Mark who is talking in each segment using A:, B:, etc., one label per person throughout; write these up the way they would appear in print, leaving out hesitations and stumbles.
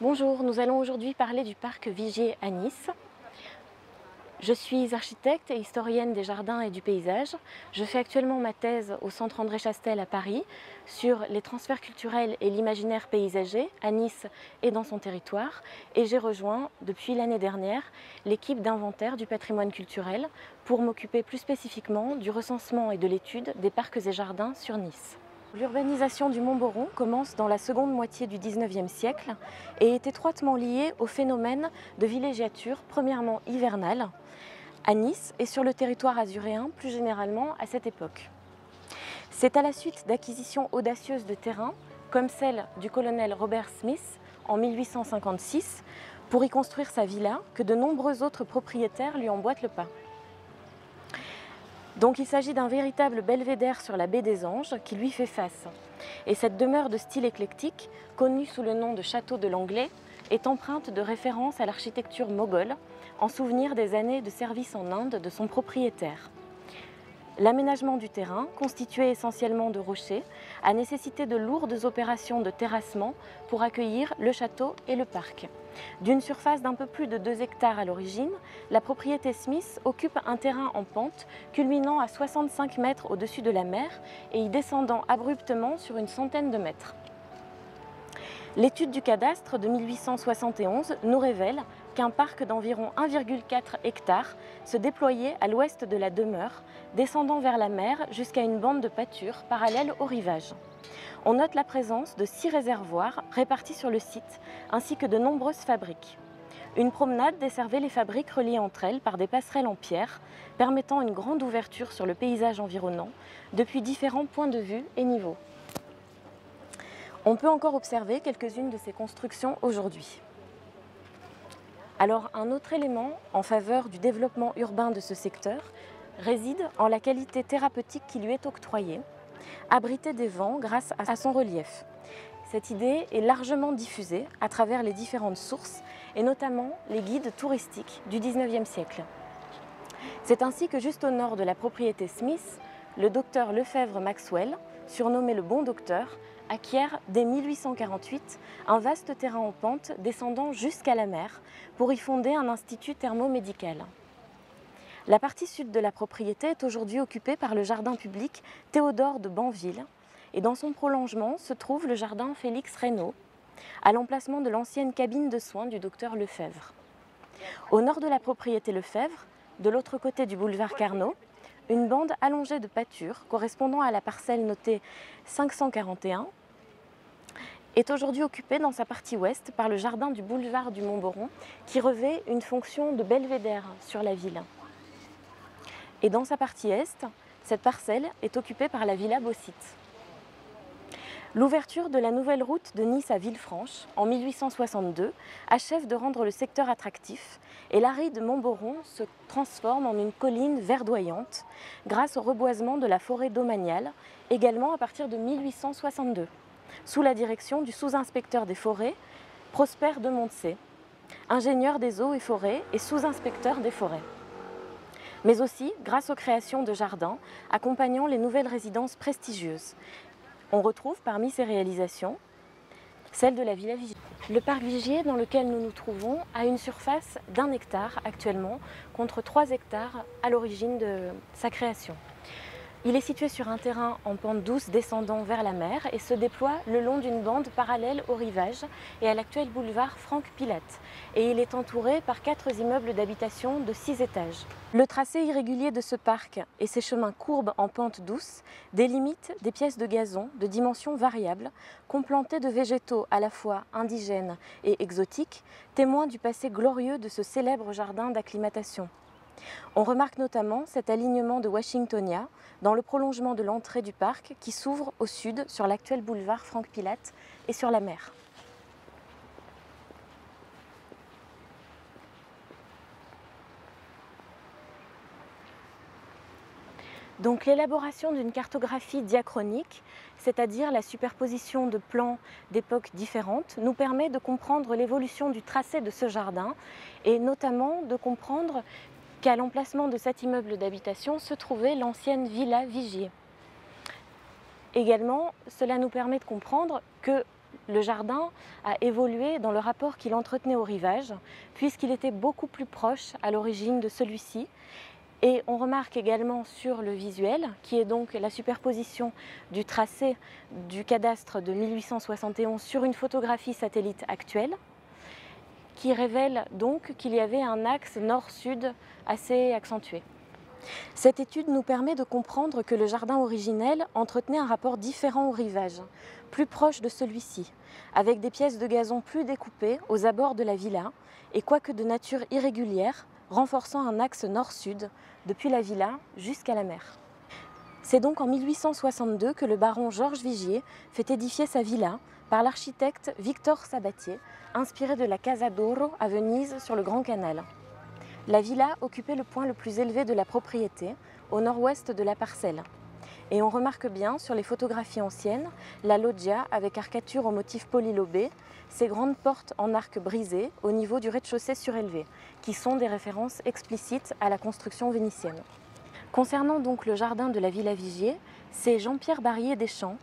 A: Bonjour, nous allons aujourd'hui parler du parc Vigier à Nice. Je suis architecte et historienne des jardins et du paysage. Je fais actuellement ma thèse au Centre André Chastel à Paris sur les transferts culturels et l'imaginaire paysager à Nice et dans son territoire. Et j'ai rejoint depuis l'année dernière l'équipe d'inventaire du patrimoine culturel pour m'occuper plus spécifiquement du recensement et de l'étude des parcs et jardins sur Nice. L'urbanisation du Montboron commence dans la seconde moitié du XIXe siècle et est étroitement liée au phénomène de villégiature, premièrement hivernale, à Nice et sur le territoire azuréen plus généralement à cette époque. C'est à la suite d'acquisitions audacieuses de terrains, comme celle du colonel Robert Smith en 1856, pour y construire sa villa, que de nombreux autres propriétaires lui emboîtent le pas. Donc il s'agit d'un véritable belvédère sur la baie des Anges qui lui fait face. Et cette demeure de style éclectique, connue sous le nom de Château de l'Anglais, est empreinte de références à l'architecture moghole, en souvenir des années de service en Inde de son propriétaire. L'aménagement du terrain, constitué essentiellement de rochers, a nécessité de lourdes opérations de terrassement pour accueillir le château et le parc. D'une surface d'un peu plus de 2 hectares à l'origine, la propriété Smith occupe un terrain en pente culminant à 65 mètres au-dessus de la mer et y descendant abruptement sur une centaine de mètres. L'étude du cadastre de 1871 nous révèle qu'un parc d'environ 1,4 hectares se déployait à l'ouest de la demeure, descendant vers la mer jusqu'à une bande de pâture parallèle au rivage. On note la présence de 6 réservoirs répartis sur le site, ainsi que de nombreuses fabriques. Une promenade desservait les fabriques reliées entre elles par des passerelles en pierre, permettant une grande ouverture sur le paysage environnant, depuis différents points de vue et niveaux. On peut encore observer quelques-unes de ces constructions aujourd'hui. Alors, un autre élément en faveur du développement urbain de ce secteur réside en la qualité thérapeutique qui lui est octroyée, abriter des vents grâce à son relief. Cette idée est largement diffusée à travers les différentes sources et notamment les guides touristiques du XIXe siècle. C'est ainsi que juste au nord de la propriété Smith, le docteur Lefebvre Maxwell, surnommé le Bon Docteur, acquiert dès 1848 un vaste terrain en pente descendant jusqu'à la mer pour y fonder un institut thermomédical. La partie sud de la propriété est aujourd'hui occupée par le jardin public Théodore de Banville et dans son prolongement se trouve le jardin Félix Reynaud, à l'emplacement de l'ancienne cabine de soins du docteur Lefebvre. Au nord de la propriété Lefebvre, de l'autre côté du boulevard Carnot, une bande allongée de pâture correspondant à la parcelle notée 541 est aujourd'hui occupée dans sa partie ouest par le jardin du boulevard du Montboron qui revêt une fonction de belvédère sur la ville. Et dans sa partie est, cette parcelle est occupée par la villa Bossite. L'ouverture de la nouvelle route de Nice à Villefranche en 1862 achève de rendre le secteur attractif et l'aride Montboron se transforme en une colline verdoyante grâce au reboisement de la forêt domaniale, également à partir de 1862, sous la direction du sous-inspecteur des forêts, Prosper de Montcé, ingénieur des eaux et forêts et sous-inspecteur des forêts. Mais aussi grâce aux créations de jardins accompagnant les nouvelles résidences prestigieuses. On retrouve parmi ces réalisations celle de la Villa Vigier. Le parc Vigier dans lequel nous nous trouvons a une surface d'1 hectare actuellement, contre 3 hectares à l'origine de sa création. Il est situé sur un terrain en pente douce descendant vers la mer et se déploie le long d'une bande parallèle au rivage et à l'actuel boulevard Franck-Pilatte. Et il est entouré par 4 immeubles d'habitation de 6 étages. Le tracé irrégulier de ce parc et ses chemins courbes en pente douce délimitent des pièces de gazon de dimensions variables, complantées de végétaux à la fois indigènes et exotiques, témoins du passé glorieux de ce célèbre jardin d'acclimatation. On remarque notamment cet alignement de Washingtonia dans le prolongement de l'entrée du parc qui s'ouvre au sud sur l'actuel boulevard Franck-Pilatte et sur la mer. Donc l'élaboration d'une cartographie diachronique, c'est-à-dire la superposition de plans d'époques différentes, nous permet de comprendre l'évolution du tracé de ce jardin et notamment de comprendre qu'à l'emplacement de cet immeuble d'habitation se trouvait l'ancienne Villa Vigier. Également, cela nous permet de comprendre que le jardin a évolué dans le rapport qu'il entretenait au rivage, puisqu'il était beaucoup plus proche à l'origine de celui-ci. Et on remarque également sur le visuel, qui est donc la superposition du tracé du cadastre de 1871 sur une photographie satellite actuelle, qui révèle donc qu'il y avait un axe nord-sud assez accentué. Cette étude nous permet de comprendre que le jardin originel entretenait un rapport différent au rivage, plus proche de celui-ci, avec des pièces de gazon plus découpées aux abords de la villa, et quoique de nature irrégulière, renforçant un axe nord-sud, depuis la villa jusqu'à la mer. C'est donc en 1862 que le baron Georges Vigier fait édifier sa villa par l'architecte Victor Sabatier, inspiré de la Casa d'Oro à Venise sur le Grand Canal. La villa occupait le point le plus élevé de la propriété, au nord-ouest de la parcelle. Et on remarque bien sur les photographies anciennes la loggia avec arcature au motif polylobé, ces grandes portes en arc brisé au niveau du rez-de-chaussée surélevé, qui sont des références explicites à la construction vénitienne. Concernant donc le jardin de la Villa Vigier, c'est Jean-Pierre Barrier Deschamps,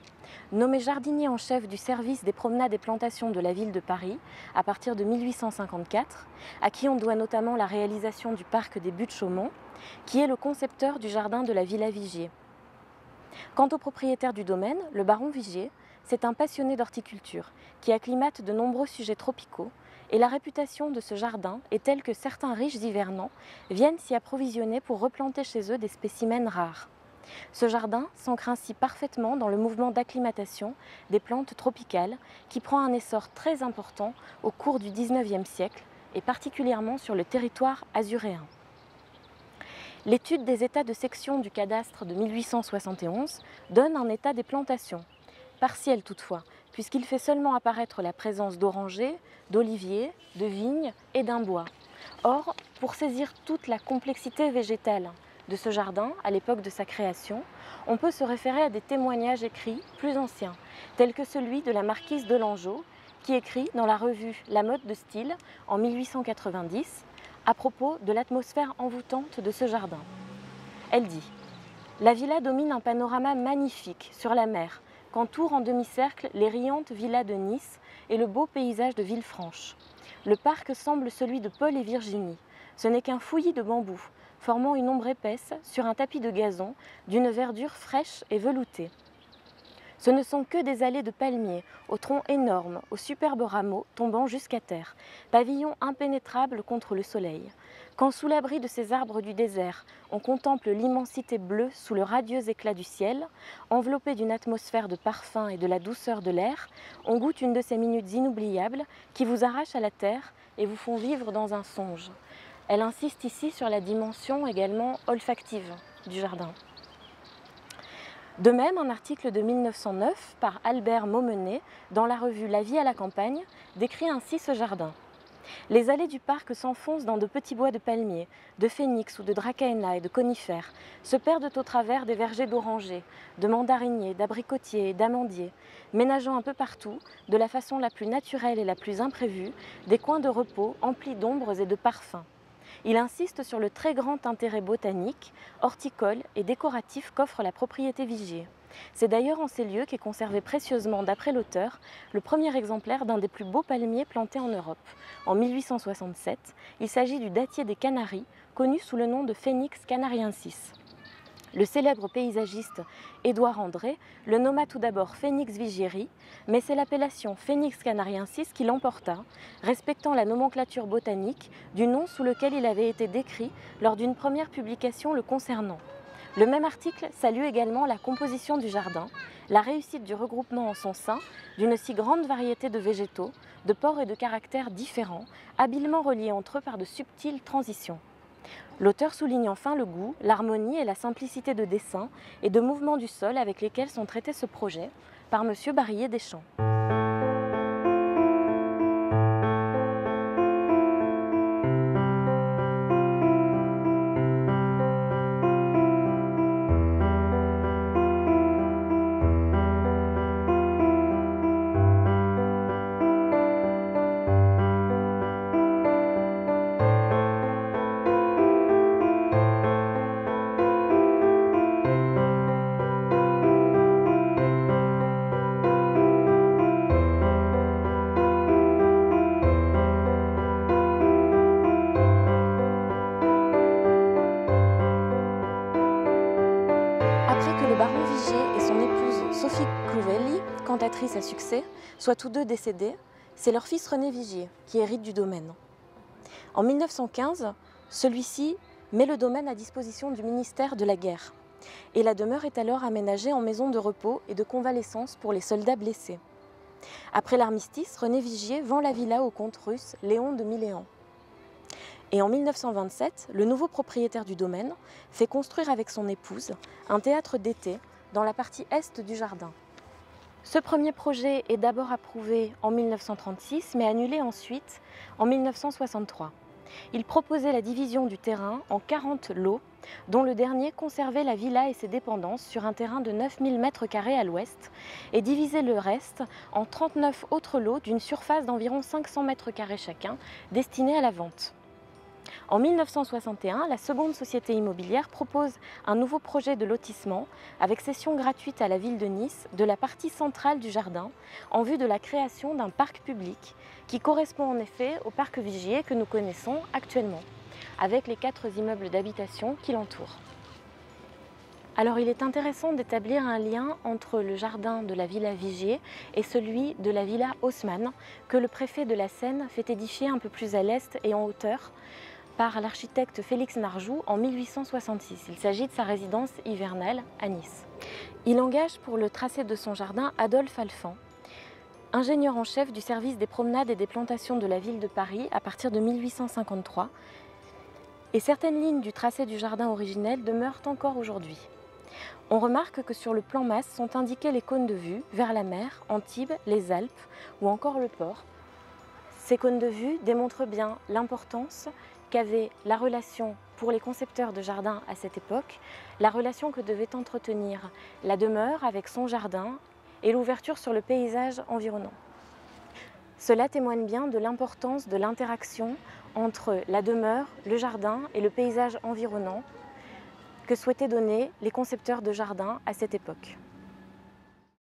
A: nommé jardinier en chef du service des promenades et plantations de la ville de Paris à partir de 1854, à qui on doit notamment la réalisation du parc des Buttes-Chaumont, qui est le concepteur du jardin de la Villa Vigier. Quant au propriétaire du domaine, le baron Vigier, c'est un passionné d'horticulture qui acclimate de nombreux sujets tropicaux, et la réputation de ce jardin est telle que certains riches hivernants viennent s'y approvisionner pour replanter chez eux des spécimens rares. Ce jardin s'ancre ainsi parfaitement dans le mouvement d'acclimatation des plantes tropicales qui prend un essor très important au cours du XIXe siècle et particulièrement sur le territoire azuréen. L'étude des états de section du cadastre de 1871 donne un état des plantations, partiel toutefois, puisqu'il fait seulement apparaître la présence d'orangers, d'oliviers, de vignes et d'un bois. Or, pour saisir toute la complexité végétale de ce jardin à l'époque de sa création, on peut se référer à des témoignages écrits plus anciens, tels que celui de la marquise de Langeau, qui écrit dans la revue La Mode de Style en 1890 à propos de l'atmosphère envoûtante de ce jardin. Elle dit « La villa domine un panorama magnifique sur la mer, qu'entourent en demi-cercle les riantes villas de Nice et le beau paysage de Villefranche. Le parc semble celui de Paul et Virginie. Ce n'est qu'un fouillis de bambous, formant une ombre épaisse sur un tapis de gazon d'une verdure fraîche et veloutée. Ce ne sont que des allées de palmiers, aux troncs énormes, aux superbes rameaux tombant jusqu'à terre, pavillons impénétrables contre le soleil. Quand sous l'abri de ces arbres du désert, on contemple l'immensité bleue sous le radieux éclat du ciel, enveloppée d'une atmosphère de parfum et de la douceur de l'air, on goûte une de ces minutes inoubliables qui vous arrachent à la terre et vous font vivre dans un songe. Elle insiste ici sur la dimension également olfactive du jardin. De même, un article de 1909 par Albert Maumenet dans la revue La vie à la campagne décrit ainsi ce jardin. Les allées du parc s'enfoncent dans de petits bois de palmiers, de phénix ou de dracaena et de conifères, se perdent au travers des vergers d'orangers, de mandariniers, d'abricotiers et d'amandiers, ménageant un peu partout, de la façon la plus naturelle et la plus imprévue, des coins de repos emplis d'ombres et de parfums. Il insiste sur le très grand intérêt botanique, horticole et décoratif qu'offre la propriété Vigier. C'est d'ailleurs en ces lieux qu'est conservé précieusement, d'après l'auteur, le premier exemplaire d'un des plus beaux palmiers plantés en Europe. En 1867, il s'agit du dattier des Canaries, connu sous le nom de Phoenix canariensis. Le célèbre paysagiste Édouard André le nomma tout d'abord Phoenix vigieri, mais c'est l'appellation Phoenix canariensis qui l'emporta, respectant la nomenclature botanique du nom sous lequel il avait été décrit lors d'une première publication le concernant. Le même article salue également la composition du jardin, la réussite du regroupement en son sein d'une si grande variété de végétaux, de ports et de caractères différents, habilement reliés entre eux par de subtiles transitions. L'auteur souligne enfin le goût, l'harmonie et la simplicité de dessin et de mouvement du sol avec lesquels sont traités ce projet par M. Barrier Deschamps. Sophie Clouvelly, cantatrice à succès, soit tous deux décédés, c'est leur fils René Vigier qui hérite du domaine. En 1915, celui-ci met le domaine à disposition du ministère de la Guerre et la demeure est alors aménagée en maison de repos et de convalescence pour les soldats blessés. Après l'armistice, René Vigier vend la villa au comte russe Léon de Miléan. Et en 1927, le nouveau propriétaire du domaine fait construire avec son épouse un théâtre d'été dans la partie est du jardin. Ce premier projet est d'abord approuvé en 1936, mais annulé ensuite en 1963. Il proposait la division du terrain en 40 lots, dont le dernier conservait la villa et ses dépendances sur un terrain de 9000 m² à l'ouest et divisait le reste en 39 autres lots d'une surface d'environ 500 m² chacun, destinés à la vente. En 1961, la seconde société immobilière propose un nouveau projet de lotissement avec cession gratuite à la ville de Nice de la partie centrale du jardin en vue de la création d'un parc public qui correspond en effet au parc Vigier que nous connaissons actuellement, avec les 4 immeubles d'habitation qui l'entourent. Alors il est intéressant d'établir un lien entre le jardin de la villa Vigier et celui de la villa Haussmann que le préfet de la Seine fait édifier un peu plus à l'est et en hauteur par l'architecte Félix Narjou en 1866. Il s'agit de sa résidence hivernale à Nice. Il engage pour le tracé de son jardin Adolphe Alphand, ingénieur en chef du service des promenades et des plantations de la ville de Paris à partir de 1853. Et certaines lignes du tracé du jardin originel demeurent encore aujourd'hui. On remarque que sur le plan masse sont indiqués les cônes de vue vers la mer, Antibes, les Alpes ou encore le port. Ces cônes de vue démontrent bien l'importance qu'avait la relation pour les concepteurs de jardin à cette époque, la relation que devait entretenir la demeure avec son jardin et l'ouverture sur le paysage environnant. Cela témoigne bien de l'importance de l'interaction entre la demeure, le jardin et le paysage environnant que souhaitaient donner les concepteurs de jardin à cette époque.